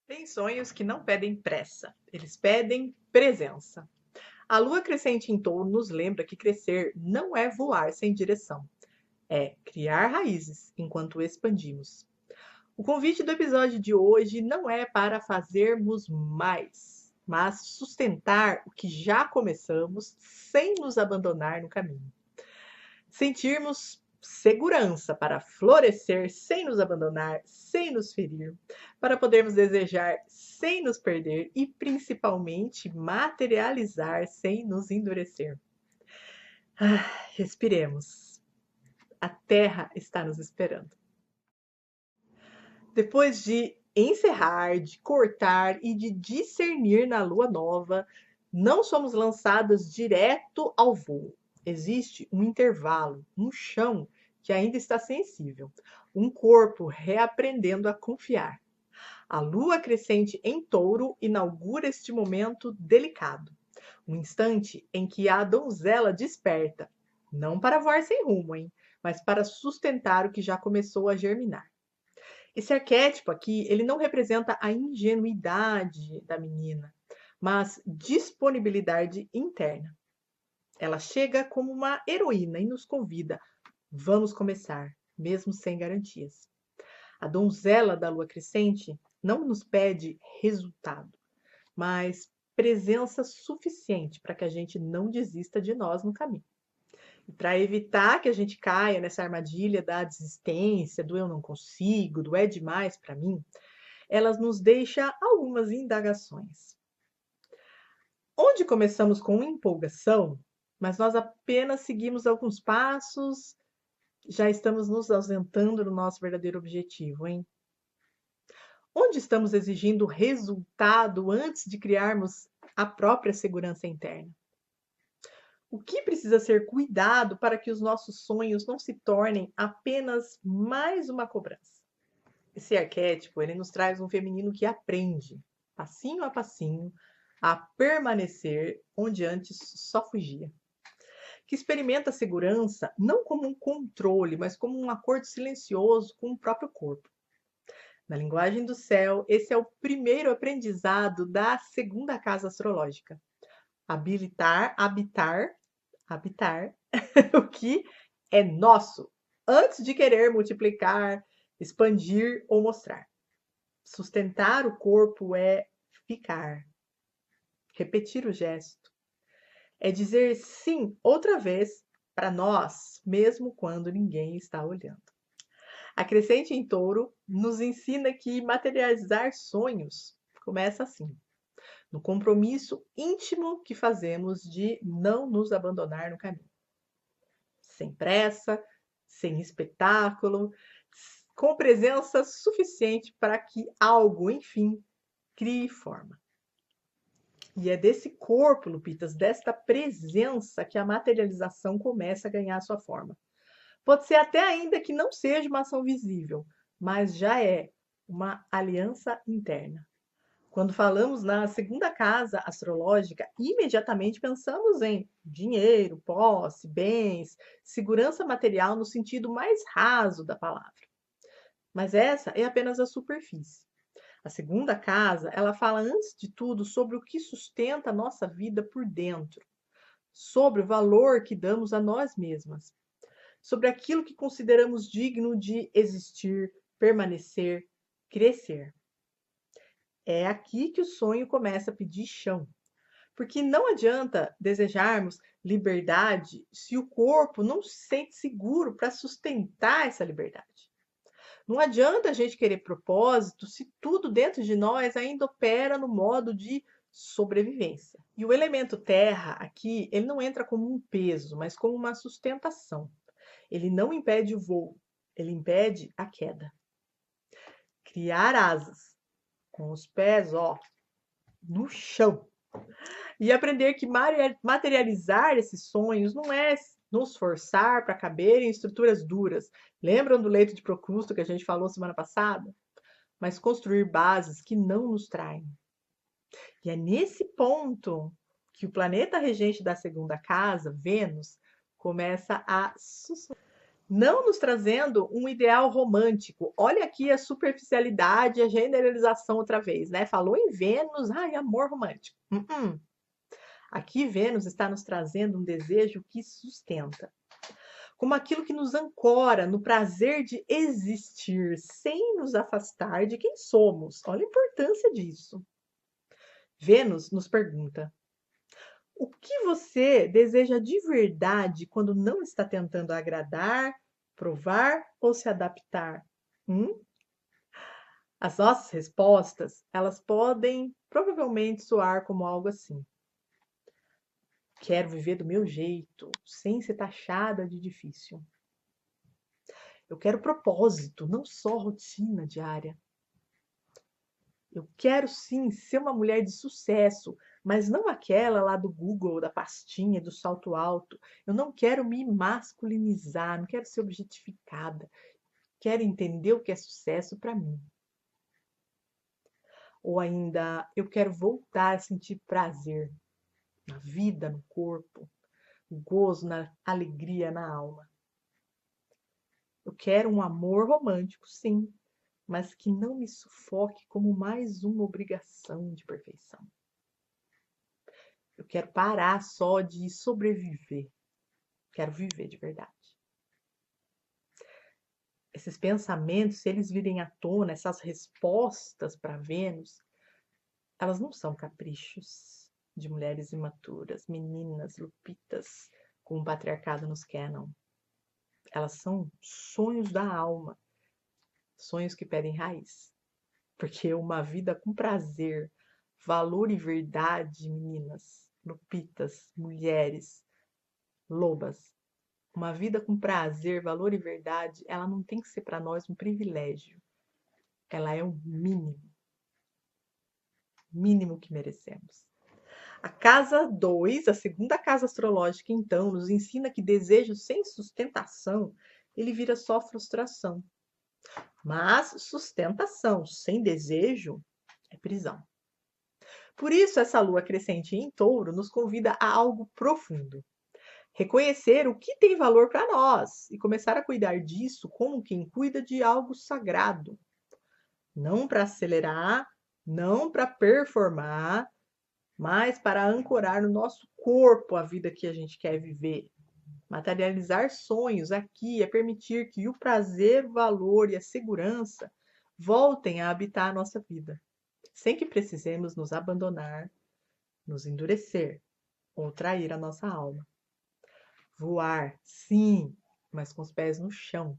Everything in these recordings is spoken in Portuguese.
Tem sonhos que não pedem pressa, eles pedem presença. A lua crescente em touro nos lembra que crescer não é voar sem direção, é criar raízes enquanto expandimos. O convite do episódio de hoje não é para fazermos mais, mas sustentar o que já começamos sem nos abandonar no caminho. Sentirmos segurança para florescer sem nos abandonar, sem nos ferir, para podermos desejar sem nos perder e principalmente materializar sem nos endurecer. Respiremos. A terra está nos esperando. Depois de encerrar, de cortar e de discernir na lua nova, não somos lançadas direto ao voo. Existe um intervalo, um chão que ainda está sensível, um corpo reaprendendo a confiar. A lua crescente em touro inaugura este momento delicado, um instante em que a donzela desperta, não para voar sem rumo, hein, mas para sustentar o que já começou a germinar. Esse arquétipo aqui, ele não representa a ingenuidade da menina, mas disponibilidade interna. Ela chega como uma heroína e nos convida. Vamos começar, mesmo sem garantias. A donzela da lua crescente não nos pede resultado, mas presença suficiente para que a gente não desista de nós no caminho. E para evitar que a gente caia nessa armadilha da desistência, do eu não consigo, do é demais para mim, elas nos deixam algumas indagações. Onde começamos com empolgação, mas nós apenas seguimos alguns passos, já estamos nos ausentando do nosso verdadeiro objetivo, hein? Onde estamos exigindo resultado antes de criarmos a própria segurança interna? O que precisa ser cuidado para que os nossos sonhos não se tornem apenas mais uma cobrança? Esse arquétipo, ele nos traz um feminino que aprende, passinho a passinho, a permanecer onde antes só fugia. Que experimenta a segurança não como um controle, mas como um acordo silencioso com o próprio corpo. Na linguagem do céu, esse é o primeiro aprendizado da segunda casa astrológica. Habitar o que é nosso, antes de querer multiplicar, expandir ou mostrar. Sustentar o corpo é ficar, repetir o gesto, é dizer sim outra vez para nós, mesmo quando ninguém está olhando. A crescente em touro nos ensina que materializar sonhos começa assim, no compromisso íntimo que fazemos de não nos abandonar no caminho. Sem pressa, sem espetáculo, com presença suficiente para que algo, enfim, crie forma. E é desse corpo, Lupitas, desta presença que a materialização começa a ganhar a sua forma. Pode ser até ainda que não seja uma ação visível, mas já é uma aliança interna. Quando falamos na segunda casa astrológica, imediatamente pensamos em dinheiro, posse, bens, segurança material no sentido mais raso da palavra. Mas essa é apenas a superfície. A segunda casa, ela fala antes de tudo sobre o que sustenta a nossa vida por dentro, sobre o valor que damos a nós mesmas, sobre aquilo que consideramos digno de existir, permanecer, crescer. É aqui que o sonho começa a pedir chão. Porque não adianta desejarmos liberdade se o corpo não se sente seguro para sustentar essa liberdade. Não adianta a gente querer propósito se tudo dentro de nós ainda opera no modo de sobrevivência. E o elemento terra aqui, ele não entra como um peso, mas como uma sustentação. Ele não impede o voo, ele impede a queda. Criar asas com os pés, no chão. E aprender que materializar esses sonhos não é nos forçar para caber em estruturas duras. Lembram do leito de Procrusto que a gente falou semana passada? Mas construir bases que não nos traem. E é nesse ponto que o planeta regente da segunda casa, Vênus, começa a sussurrar. não nos trazendo um ideal romântico. Olha aqui a superficialidade, a generalização outra vez, né? Falou em Vênus, ai, amor romântico. Aqui Vênus está nos trazendo um desejo que sustenta, como aquilo que nos ancora no prazer de existir, sem nos afastar de quem somos. Olha a importância disso. Vênus nos pergunta: o que você deseja de verdade quando não está tentando agradar, provar ou se adaptar? Hum? As nossas respostas, elas podem provavelmente soar como algo assim: quero viver do meu jeito, sem ser taxada de difícil. Eu quero propósito, não só rotina diária. Eu quero sim ser uma mulher de sucesso, mas não aquela lá do Google, da pastinha, do salto alto. Eu não quero me masculinizar, não quero ser objetificada. Quero entender o que é sucesso para mim. Ou ainda, eu quero voltar a sentir prazer na vida, no corpo, o gozo, na alegria, na alma. Eu quero um amor romântico, sim, mas que não me sufoque como mais uma obrigação de perfeição. Eu quero parar só de sobreviver. Quero viver de verdade. Esses pensamentos, se eles virem à tona, essas respostas para Vênus, elas não são caprichos de mulheres imaturas, meninas, lupitas, como o patriarcado nos quer, não. Elas são sonhos da alma, sonhos que pedem raiz. Porque uma vida com prazer, valor e verdade, meninas, lupitas, mulheres, lobas, uma vida com prazer, valor e verdade, ela não tem que ser para nós um privilégio. Ela é o mínimo que merecemos. A casa 2, a segunda casa astrológica, então, nos ensina que desejo sem sustentação, ele vira só frustração. Mas sustentação sem desejo é prisão. Por isso, essa lua crescente em touro nos convida a algo profundo. Reconhecer o que tem valor para nós e começar a cuidar disso como quem cuida de algo sagrado. Não para acelerar, não para performar, mas para ancorar no nosso corpo a vida que a gente quer viver. Materializar sonhos aqui é permitir que o prazer, o valor e a segurança voltem a habitar a nossa vida, sem que precisemos nos abandonar, nos endurecer ou trair a nossa alma. Voar, sim, mas com os pés no chão,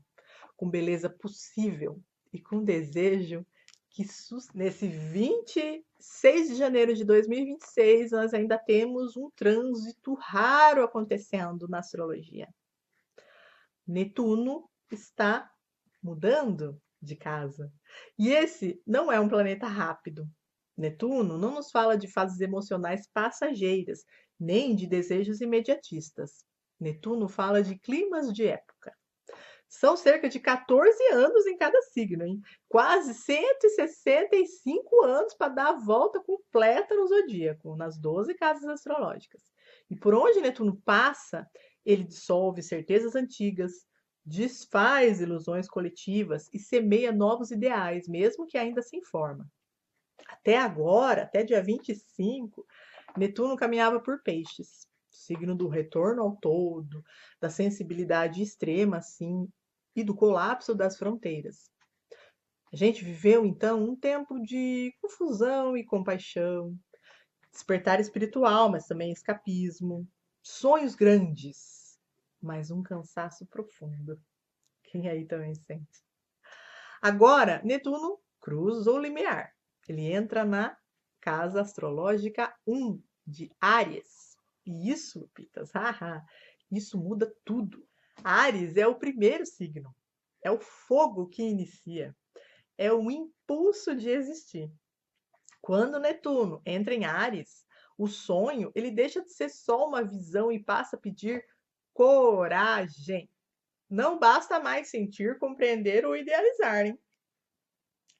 com beleza possível e com desejo que nesse 26 de janeiro de 2026 nós ainda temos um trânsito raro acontecendo na astrologia. Netuno está mudando de casa. E esse não é um planeta rápido. Netuno não nos fala de fases emocionais passageiras, nem de desejos imediatistas. Netuno fala de climas de época. São cerca de 14 anos em cada signo, hein? Quase 165 anos para dar a volta completa no zodíaco, nas 12 casas astrológicas. E por onde Netuno passa, ele dissolve certezas antigas, desfaz ilusões coletivas e semeia novos ideais, mesmo que ainda sem forma. Até agora, até dia 25, Netuno caminhava por Peixes, signo do retorno ao todo, da sensibilidade extrema, assim, e do colapso das fronteiras. A gente viveu, então, um tempo de confusão e compaixão, despertar espiritual, mas também escapismo, sonhos grandes, mas um cansaço profundo. Quem aí também sente? Agora, Netuno cruza o limiar. Ele entra na casa astrológica 1 de Áries. E isso, Pitas, isso muda tudo. Áries é o primeiro signo. É o fogo que inicia. É o impulso de existir. Quando Netuno entra em Áries, o sonho ele deixa de ser só uma visão e passa a pedir coragem. Não basta mais sentir, compreender ou idealizar, hein?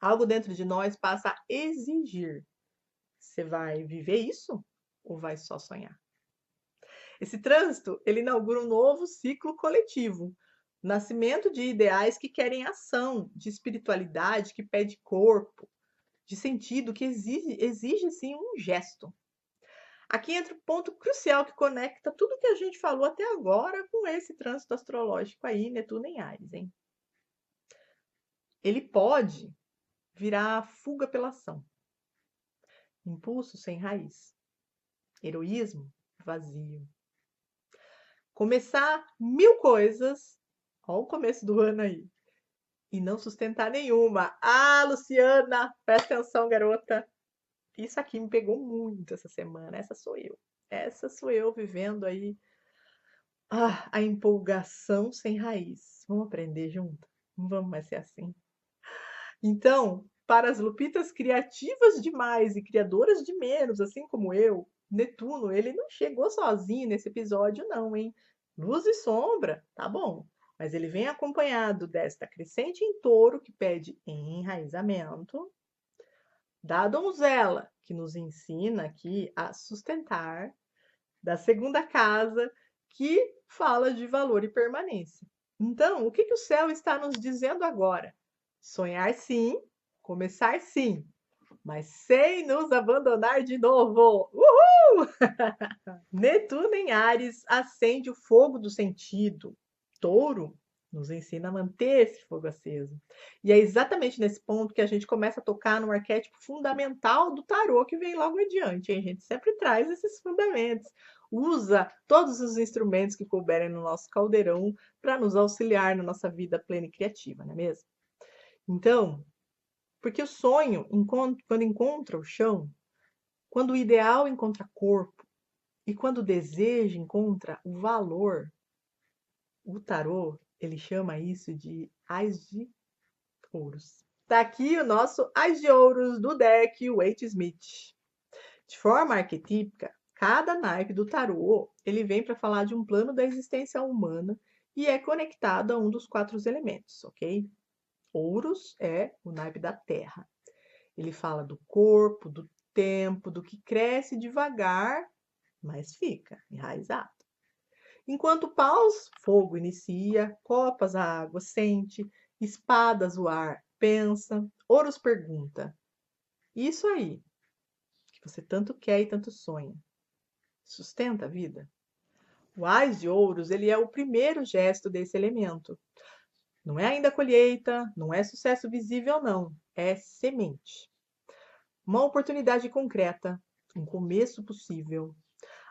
Algo dentro de nós passa a exigir. Você vai viver isso ou vai só sonhar? Esse trânsito, ele inaugura um novo ciclo coletivo. Nascimento de ideais que querem ação, de espiritualidade que pede corpo, de sentido que exige sim um gesto. Aqui entra o ponto crucial que conecta tudo que a gente falou até agora com esse trânsito astrológico aí, Netuno em Áries, hein? Ele pode virar fuga pela ação, impulso sem raiz, heroísmo vazio. Começar 1000 coisas, ó o começo do ano aí, e não sustentar nenhuma. Ah, Luciana, presta atenção, garota. Isso aqui me pegou muito essa semana. Essa sou eu. Essa sou eu vivendo aí a empolgação sem raiz. Vamos aprender junto? Não vamos mais ser assim. Então, para as lupitas criativas demais e criadoras de menos, assim como eu, Netuno, ele não chegou sozinho nesse episódio, não, hein? Luz e sombra, tá bom. Mas ele vem acompanhado desta crescente em touro, que pede enraizamento, da donzela, que nos ensina aqui a sustentar, da segunda casa, que fala de valor e permanência. Então, o que o céu está nos dizendo agora? Sonhar sim, começar sim, mas sem nos abandonar de novo. Uhul! Netuno em Áries acende o fogo do sentido. Touro nos ensina a manter esse fogo aceso. E é exatamente nesse ponto que a gente começa a tocar no arquétipo fundamental do tarô que vem logo adiante. Hein? A gente sempre traz esses fundamentos. Usa todos os instrumentos que couberem no nosso caldeirão para nos auxiliar na nossa vida plena e criativa, não é mesmo? Então, porque o sonho, quando encontra o chão, quando o ideal encontra corpo e quando o desejo encontra o valor, o tarô, ele chama isso de Ás de Ouros. Tá aqui o nosso Ás de Ouros do deck Waite Smith. De forma arquetípica, cada naipe do tarô, ele vem para falar de um plano da existência humana e é conectado a um dos 4 elementos, ok? Ouros é o naipe da terra. Ele fala do corpo, do tempo, do que cresce devagar, mas fica enraizado. Enquanto paus, fogo inicia, copas a água sente, espadas o ar pensa, ouros pergunta. Isso aí, que você tanto quer e tanto sonha, sustenta a vida? O ás de ouros, ele é o primeiro gesto desse elemento. Não é ainda colheita, não é sucesso visível, não. É semente. Uma oportunidade concreta, um começo possível.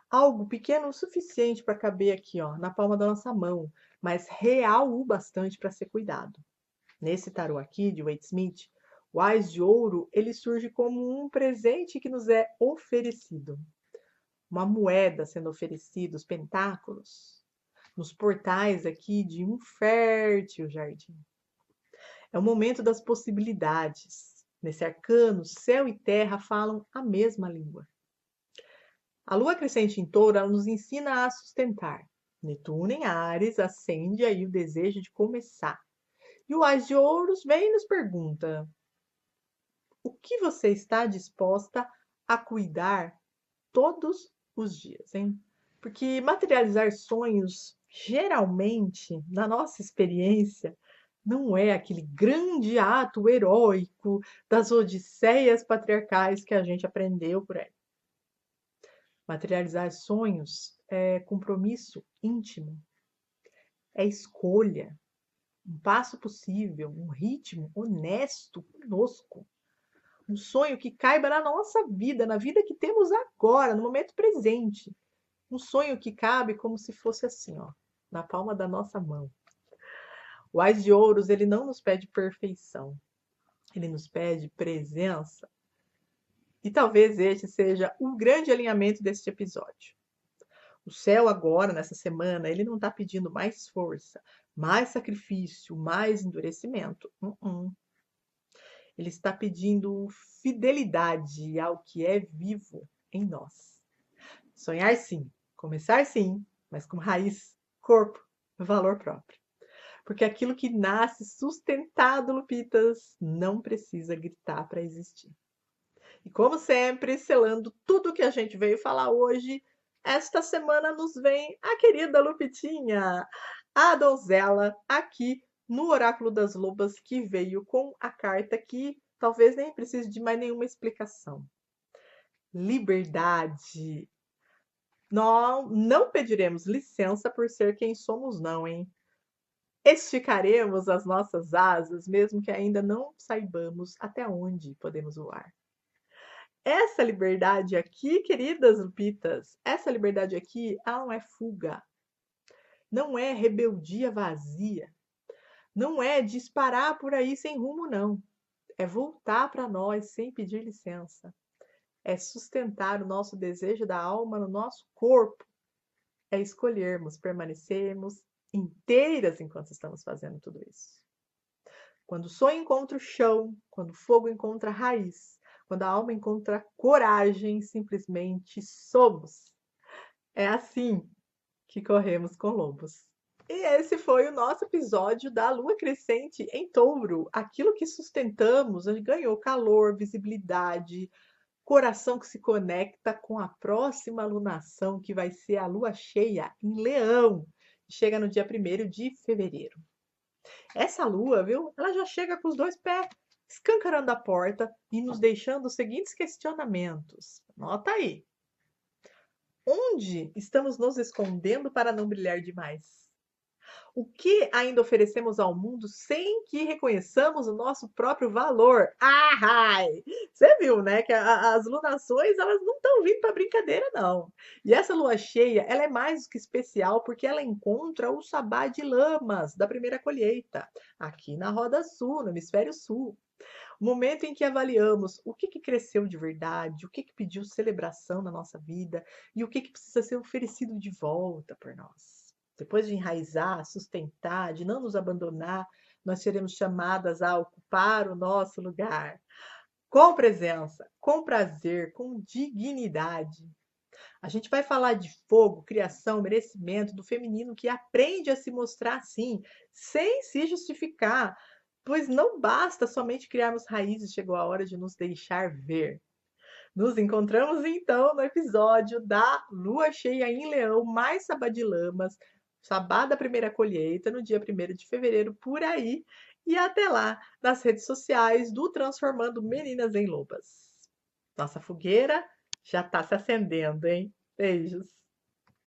Algo pequeno o suficiente para caber aqui, ó, na palma da nossa mão, mas real o bastante para ser cuidado. Nesse tarô aqui de Waite Smith, o Ás de Ouro, ele surge como um presente que nos é oferecido. Uma moeda sendo oferecida, os pentáculos, nos portais aqui de um fértil jardim. É o momento das possibilidades. Nesse arcano, céu e terra falam a mesma língua. A lua crescente em touro, ela nos ensina a sustentar. Netuno em Áries acende aí o desejo de começar. E o Ás de Ouros vem e nos pergunta: o que você está disposta a cuidar todos os dias, hein? Porque materializar sonhos, geralmente, na nossa experiência, não é aquele grande ato heróico das odisseias patriarcais que a gente aprendeu por aí. Materializar sonhos é compromisso íntimo, é escolha, um passo possível, um ritmo honesto conosco. Um sonho que caiba na nossa vida, na vida que temos agora, no momento presente. Um sonho que cabe como se fosse assim, ó, na palma da nossa mão. O Ás de Ouros, ele não nos pede perfeição, ele nos pede presença. E talvez este seja o grande alinhamento deste episódio. O céu agora, nessa semana, ele não está pedindo mais força, mais sacrifício, mais endurecimento. Ele está pedindo fidelidade ao que é vivo em nós. Sonhar sim, começar sim, mas com raiz, corpo, valor próprio. Porque aquilo que nasce sustentado, Lupitas, não precisa gritar para existir. E como sempre, selando tudo que a gente veio falar hoje, esta semana nos vem a querida Lupitinha, a donzela aqui no Oráculo das Lobas, que veio com a carta que talvez nem precise de mais nenhuma explicação. Liberdade. Não pediremos licença por ser quem somos, não, hein? Esticaremos as nossas asas, mesmo que ainda não saibamos até onde podemos voar. Essa liberdade aqui, queridas Lupitas, essa liberdade aqui, ela não é fuga, não é rebeldia vazia, não é disparar por aí sem rumo, não. É voltar para nós sem pedir licença. É sustentar o nosso desejo da alma no nosso corpo. É escolhermos permanecermos inteiras enquanto estamos fazendo tudo isso. Quando o sonho encontra o chão, quando o fogo encontra a raiz, quando a alma encontra coragem, simplesmente somos. É assim que corremos com lobos. E esse foi o nosso episódio da Lua Crescente em Touro. Aquilo que sustentamos ganhou calor, visibilidade, coração que se conecta com a próxima lunação, que vai ser a Lua Cheia em Leão. Chega no dia 1º de fevereiro. Essa lua, viu? Ela já chega com os dois pés escancarando a porta e nos deixando os seguintes questionamentos. Anota aí. Onde estamos nos escondendo para não brilhar demais? O que ainda oferecemos ao mundo sem que reconheçamos o nosso próprio valor? Ai! Você viu, né? Que as lunações, elas não estão vindo para brincadeira, não. E essa lua cheia, ela é mais do que especial porque ela encontra o sabá de lamas da primeira colheita, aqui na Roda Sul, no Hemisfério Sul. O momento em que avaliamos o que cresceu de verdade, o que pediu celebração na nossa vida e o que precisa ser oferecido de volta por nós. Depois de enraizar, sustentar, de não nos abandonar, nós seremos chamadas a ocupar o nosso lugar. Com presença, com prazer, com dignidade. A gente vai falar de fogo, criação, merecimento, do feminino que aprende a se mostrar assim, sem se justificar, pois não basta somente criarmos raízes, chegou a hora de nos deixar ver. Nos encontramos então no episódio da Lua Cheia em Leão, mais Sabá de Lamas, Sabá da primeira colheita, no dia 1º de fevereiro, por aí. E até lá, nas redes sociais do Transformando Meninas em Lobas. Nossa fogueira já está se acendendo, hein? Beijos!